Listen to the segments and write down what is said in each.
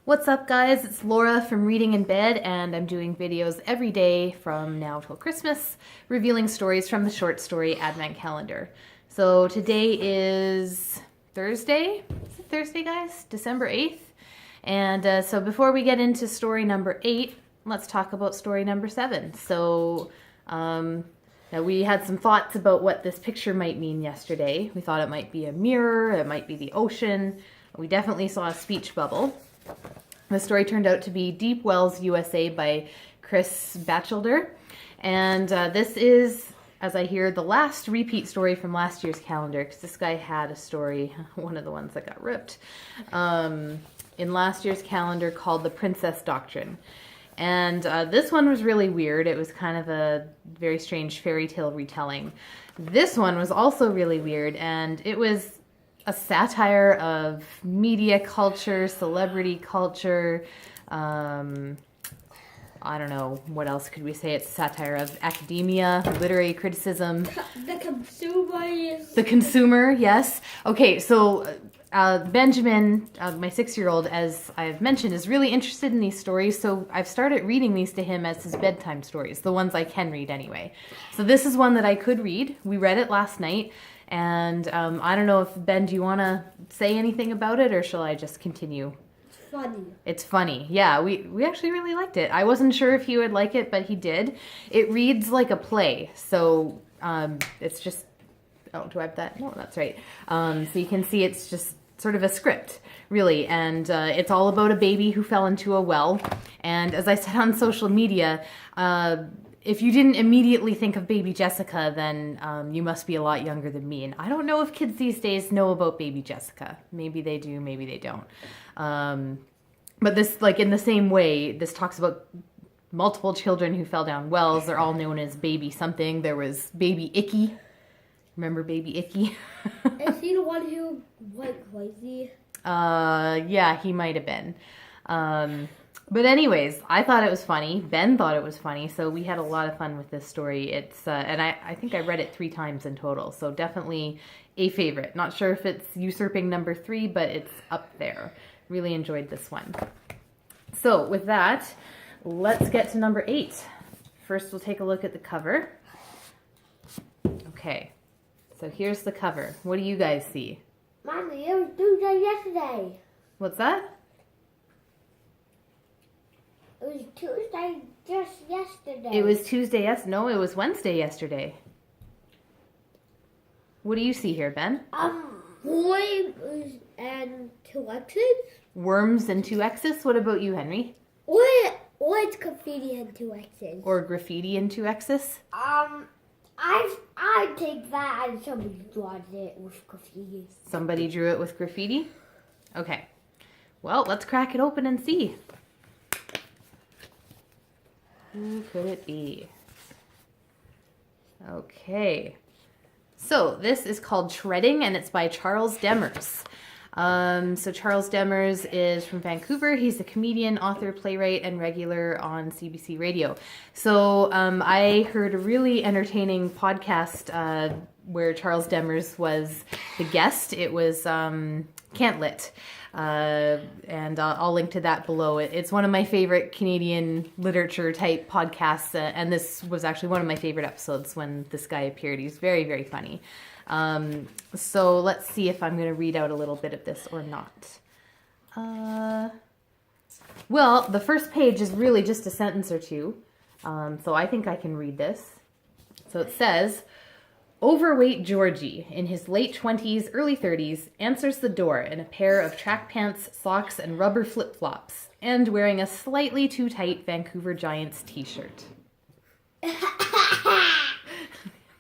What's up, guys? It's Laura from Reading in Bed, and I'm doing videos every day from now till Christmas, revealing stories from the short story Advent Calendar. So today is Thursday. Is it Thursday, guys? December 8th. And so before we get into story number 8, let's talk about story number 7. So now we had some thoughts about what this picture might mean yesterday. We thought it might be a mirror, it might be the ocean. We definitely saw a speech bubble. The story turned out to be Deep Wells, USA by Chris Batchelder. And this is, as I hear, the last repeat story from last year's calendar, because this guy had a story, one of the ones that got ripped, in last year's calendar called The Princess Doctrine. And this one was really weird. It was kind of a very strange fairy tale retelling. This one was also really weird, and it was a satire of media culture, celebrity culture. I don't know, what else could we say? It's a satire of academia, literary criticism. The consumer. The consumer, yes. Okay, so Benjamin, my 6-year-old, as I've mentioned, is really interested in these stories, so I've started reading these to him as his bedtime stories, the ones I can read anyway. So this is one that I could read. We read it last night. And I don't know if, Ben, do you want to say anything about it, or shall I just continue? It's funny. It's funny. Yeah, we actually really liked it. I wasn't sure if he would like it, but he did. It reads like a play, so it's just... Oh, do I have that? No, that's right. So you can see it's just sort of a script, really. And it's all about a baby who fell into a well. And as I said on social media... if you didn't immediately think of baby Jessica, then you must be a lot younger than me. And I don't know if kids these days know about baby Jessica. Maybe they do, maybe they don't. But this, like in the same way, this talks about multiple children who fell down wells. They're all known as baby something. There was baby Icky. Remember baby Icky? Is he the one who went crazy? Yeah, he might have been. But anyways, I thought it was funny. Ben thought it was funny, so we had a lot of fun with this story. It's and I think I read it 3 times in total, so definitely a favorite. Not sure if it's usurping number 3, but it's up there. Really enjoyed this one. So with that, let's get to number 8. First, we'll take a look at the cover. Okay, so here's the cover. What do you guys see? Mommy, it was Tuesday yesterday. What's that? It was Tuesday just yesterday. It was Tuesday, yes. No, it was Wednesday yesterday. What do you see here, Ben? Worms and 2 X's. Worms and 2 X's. What about you, Henry? Or it's graffiti and 2 X's. Or graffiti and 2 X's? I take that and somebody draws it with graffiti. Somebody drew it with graffiti? Okay. Well, let's crack it open and see. Who could it be? Okay. So this is called Treading, and it's by Charles Demers. So Charles Demers is from Vancouver. He's a comedian, author, playwright, and regular on CBC Radio. So I heard a really entertaining podcast where Charles Demers was the guest. It was Can't Lit. And I'll link to that below. It's one of my favorite Canadian literature type podcasts, and this was actually one of my favorite episodes when this guy appeared. He's very, very funny. So let's see if I'm going to read out a little bit of this or not. Well, the first page is really just a sentence or two, so I think I can read this. So it says, overweight Georgie, in his late 20s, early 30s, answers the door in a pair of track pants, socks, and rubber flip-flops, and wearing a slightly too tight Vancouver Giants t-shirt.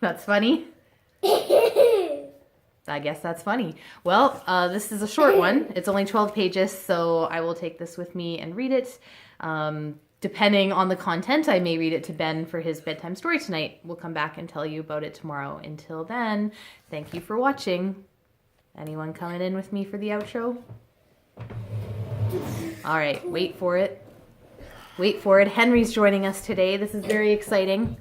That's funny? I guess that's funny. Well, this is a short one. It's only 12 pages, so I will take this with me and read it. Depending on the content, I may read it to Ben for his bedtime story tonight. We'll come back and tell you about it tomorrow. Until then, thank you for watching. Anyone coming in with me for the outro? All right, wait for it. Wait for it. Henry's joining us today. This is very exciting.